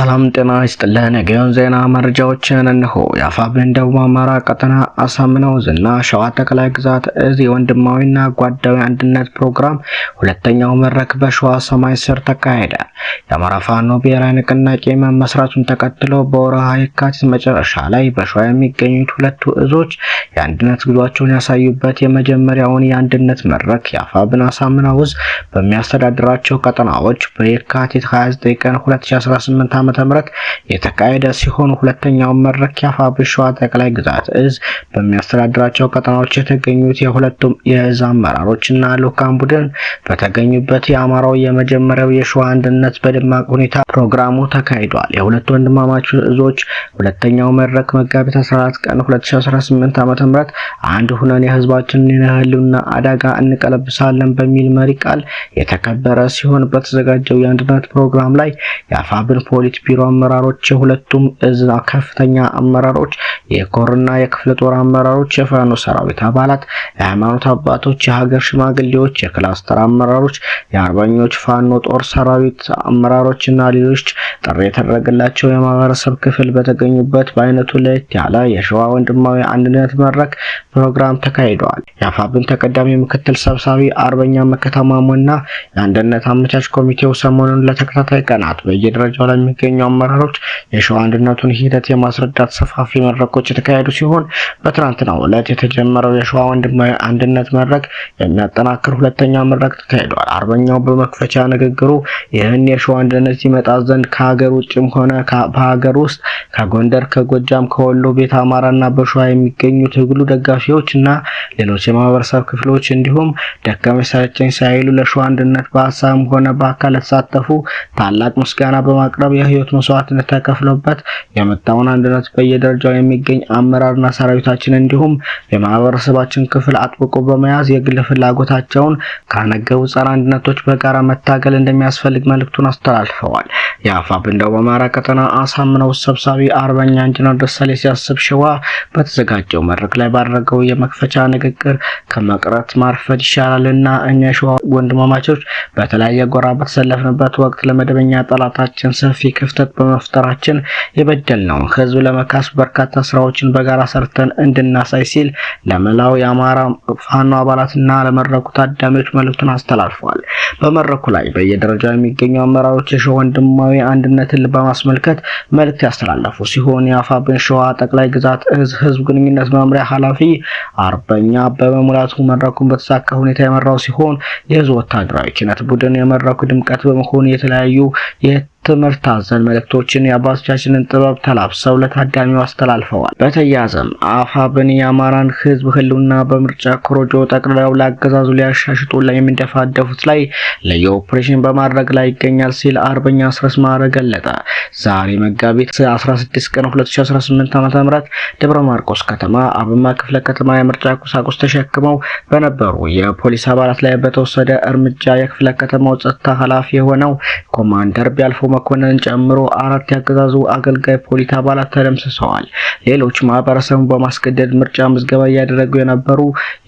ሰላም ጤና ይስጥልን። የጊዮን ዜና መረጃዎችን እነሆ። የአፋብኃኝ ደቡብ አማራ ቀጠና አሳምነው ዝና ሸዋ ጠቅላይ ግዛት እዝ የወንድማዊና ጓዳዊ አንድነት ፕሮግራም ሁለተኛው መድረክ በሸዋ ሰማይ ስር ተካሄደ። የአማራ ፋኖ ብሔራዊ ንቅናቄ መመስረቱን ተከትሎ በወርሃ የካቲት መጨረሻ ላይ በሸዋ የሚገኙት ሁለቱ እዞች የአንድነት ጉዟቸውን ያሳዩበት የመጀመሪያውን የአንድነት መድረክ የአፋብኃኝ አሳምነው እዝ በሚያስተዳድራቸው ቀጠናዎች በየካቲት 29 ቀን 2018 ዓመተ የተካሄደ ሲሆን ሁለተኛው መድረክ የአፋብኃኝ ሸዋ ጠቅላይ ግዛት እዝ በሚያስተዳድራቸው ቀጠናዎች የተገኙት የሁለቱም የእዝ አመራሮችና ልኡካን ቡድን በተገኙበት የአማራው የመጀመሪያው የሸዋ አንድነት በደማቅ ሁኔታ ፕሮግራሙ ተካሂዷል። የሁለቱ ወንድማማች እዞች ሁለተኛው መድረክ መጋቢት 14 ቀን 2018 ዓመተ አንድ ሁነን የህዝባችንን የህልውና አደጋ እንቀለብሳለን በሚል መሪ ቃል የተከበረ ሲሆን በተዘጋጀው የአንድነት ፕሮግራም ላይ የአፋብኃኝ ፖሊስ ቢሮ አመራሮች፣ የሁለቱም እዝ ከፍተኛ አመራሮች፣ የኮርና የክፍለ ጦር አመራሮች፣ የፋኖ ሰራዊት አባላት፣ የሃይማኖት አባቶች፣ የሀገር ሽማግሌዎች፣ የክላስተር አመራሮች፣ የአርበኞች ፋኖ ጦር ሰራዊት አመራሮችና ሌሎች ጥሪ የተደረገላቸው የማህበረሰብ ክፍል በተገኙበት በአይነቱ ለየት ያለ የሸዋ ወንድማዊ አንድነት መድረክ ፕሮግራም ተካሂዷል። የአፋብኃኝ ተቀዳሚ ምክትል ሰብሳቢ አርበኛ መከታ ማሞና የአንድነት አመቻች ኮሚቴው ሰሞኑን ለተከታታይ ቀናት በየደረጃው ላይ የሚገኙ አመራሮች የሸዋ አንድነቱን ሂደት የማስረዳት ሰፋፊ መድረኮች የተካሄዱ ሲሆን በትናንትናው ዕለት የተጀመረው የሸዋ ወንድማዊ አንድነት መድረክ የሚያጠናክር ሁለተኛ መድረክ ተካሂዷል። አርበኛው በመክፈቻ ንግግሩ ይህን የሸዋ አንድነት ይመጣ ዘንድ ከሀገር ውጭም ሆነ በሀገር ውስጥ ከጎንደር፣ ከጎጃም፣ ከወሎ፣ ቤተ አማራና በሸዋ የሚገኙ ትግሉ ደጋፊዎችና ሌሎች የማህበረሰብ ክፍሎች እንዲሁም ደከመኝ ሰለቸኝ ሳይሉ ለሸዋ አንድነት በሀሳብም ሆነ በአካል ተሳተፉ ታላቅ ምስጋና በማቅረብ የህይወት መስዋዕትነት ተከፍሎበት የመጣውን አንድነት በየደረጃው የሚገኝ አመራርና ሰራዊታችን እንዲሁም የማህበረሰባችን ክፍል አጥብቆ በመያዝ የግል ፍላጎታቸውን ካነገቡ ጸረ አንድነቶች በጋራ መታገል እንደሚያስፈልግ መልእክቱን አስተላልፈዋል። የአፋብኃኝ ደቡብ አማራ ቀጠና አሳምነው ሰብሳቢ አርበኛ ኢንጂነር ደሳሌ ሲያስብ ሸዋ በተዘጋጀው መድረክ ላይ ባደረገው የመክፈቻ ንግግር ከመቅረት ማርፈድ ይሻላልና እኛ ሸዋ ወንድማማቾች በተለያየ ጎራ በተሰለፍንበት ወቅት ለመደበኛ ጠላታችን ሰፊ ክፍተት በመፍጠራችን የበደልነውን ህዝብ ለመካስ በርካታ ስራዎችን በጋራ ሰርተን እንድናሳይ ሲል ለመላው የአማራ ፋኖ አባላትና ለመድረኩ ታዳሚዎች መልእክቱን አስተላልፈዋል። በመድረኩ ላይ በየደረጃው የሚገኙ አመራሮች የሸዋ ወንድማዊ አንድነትን በማስመልከት መልእክት ያስተላለፉ ሲሆን የአፋብኃኝ ሸዋ ጠቅላይ ግዛት እዝ ህዝብ ግንኙነት መምሪያ ኃላፊ አርበኛ አበበ ሙላቱ መድረኩን በተሳካ ሁኔታ የመራው ሲሆን የህዝብ ወታደራዊ ኪነት ቡድን የመድረኩ ድምቀት በመሆኑ የተለያዩ ትምህርት አዘል መልእክቶችን የአባቶቻችንን ጥበብ ተላብሰው ለታዳሚው አስተላልፈዋል። በተያያዘም አፋብኃኝ የአማራን ህዝብ ህልውና በምርጫ ኮሮጆ ጠቅልለው ለአገዛዙ ሊያሻሽጡ ላይ የሚንደፋደፉት ላይ ልዩ ኦፕሬሽን በማድረግ ላይ ይገኛል ሲል አርበኛ አስረስ ማረ ገለጸ። ዛሬ መጋቢት 16 ቀን 2018 ዓ.ም ደብረ ማርቆስ ከተማ አብማ ክፍለ ከተማ የምርጫ ቁሳቁስ ተሸክመው በነበሩ የፖሊስ አባላት ላይ በተወሰደ እርምጃ የክፍለ ከተማው ጸጥታ ኃላፊ የሆነው ኮማንደር ቢያልፎ መኮንን ጨምሮ 4 ያገዛዙ አገልጋይ ፖሊስ አባላት ተደምስሰዋል። ሌሎች ማህበረሰቡን በማስገደድ ምርጫ ምዝገባ ያደረጉ የነበሩ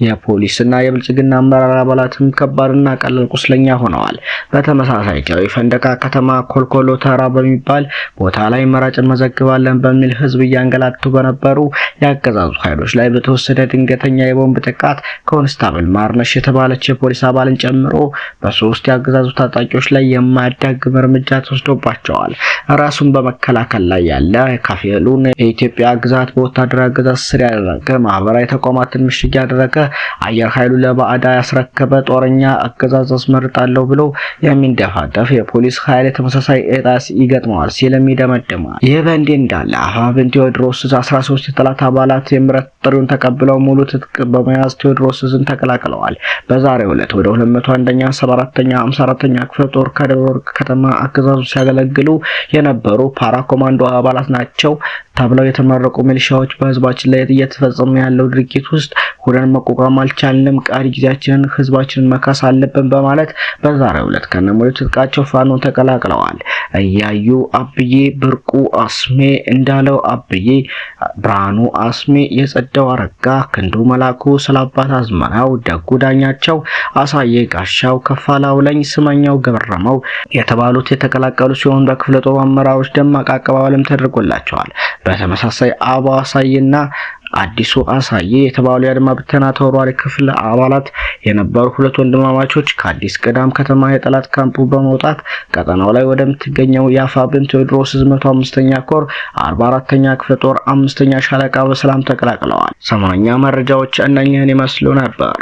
የፖሊስና የብልጽግና አመራር አባላትም ከባድና ቀላል ቁስለኛ ሆነዋል። በተመሳሳይ ጃዊ ፈንደቃ ከተማ ኮልኮሎ ተራ በሚባል ቦታ ላይ መራጭን መዘግባለን በሚል ህዝብ እያንገላቱ በነበሩ ያገዛዙ ኃይሎች ላይ በተወሰደ ድንገተኛ የቦምብ ጥቃት ኮንስታብል ማርነሽ የተባለች የፖሊስ አባልን ጨምሮ በ3 ያገዛዙ ታጣቂዎች ላይ የማያዳግም እርምጃ ተወስዶባቸዋል። ራሱን በመከላከል ላይ ያለ ካፊሉን የኢትዮጵያ ግዛት በወታደራዊ አገዛዝ ስር ያደረገ ማህበራዊ ተቋማትን ምሽግ ያደረገ አየር ኃይሉ ለባዕዳ ያስረከበ ጦረኛ አገዛዝ አስመርጣለሁ ብሎ የሚንደፋደፍ የፖሊስ ኃይል ተመሳሳይ እጣስ ይገጥመዋል ሲልም ይደመድማል። ይህ በእንዲህ እንዳለ አፋብኃኝ ቴዎድሮስ 13 የጠላት አባላት የምረት ጥሪውን ተቀብለው ሙሉ ትጥቅ በመያዝ ቴዎድሮስን ተቀላቅለዋል። በዛሬው ዕለት ወደ 201ኛ 74ኛ 54ኛ ክፍለ ጦር ከደብረ ወርቅ ከተማ አገዛዙ ሲያገለግሉ የነበሩ ፓራ ኮማንዶ አባላት ናቸው ተብለው የተመረቁ ሚሊሻዎች በህዝባችን ላይ እየተፈጸመ ያለው ድርጊት ውስጥ ሁሉን መቋቋም አልቻልንም፣ ቀሪ ጊዜያችንን ህዝባችንን መካስ አለብን በማለት በዛሬው ዕለት ከነሙሉ ትጥቃቸው ፋኖን ተቀላቅለዋል። እያዩ አብዬ፣ ብርቁ አስሜ፣ እንዳለው አብዬ፣ ብርሃኑ አስሜ፣ የጸዳው አረጋ፣ ክንዱ መላኩ፣ ስላባት አዝመራው፣ ደጉ ዳኛቸው፣ አሳየ ጋሻው፣ ከፋላው ለኝ፣ ስመኛው ገረመው የተባሉት የተቀላቀሉ ሲሆን በክፍለ ጦር አመራሮች ደማቅ አቀባበልም ተደርጎላቸዋል። በተመሳሳይ አበባው አሳየና አዲሱ አሳየ የተባሉ የአድማ ብተና ተወርዋሪ ክፍል አባላት የነበሩ ሁለት ወንድማማቾች ከአዲስ ቅዳም ከተማ የጠላት ካምፑ በመውጣት ቀጠናው ላይ ወደምትገኘው የአፋብን ቴዎድሮስ 105ኛ ኮር 44ኛ ክፍለ ጦር 5ኛ ሻለቃ በሰላም ተቀላቅለዋል። ሰሞነኛ መረጃዎች እነኚህን ይመስሉ ነበር።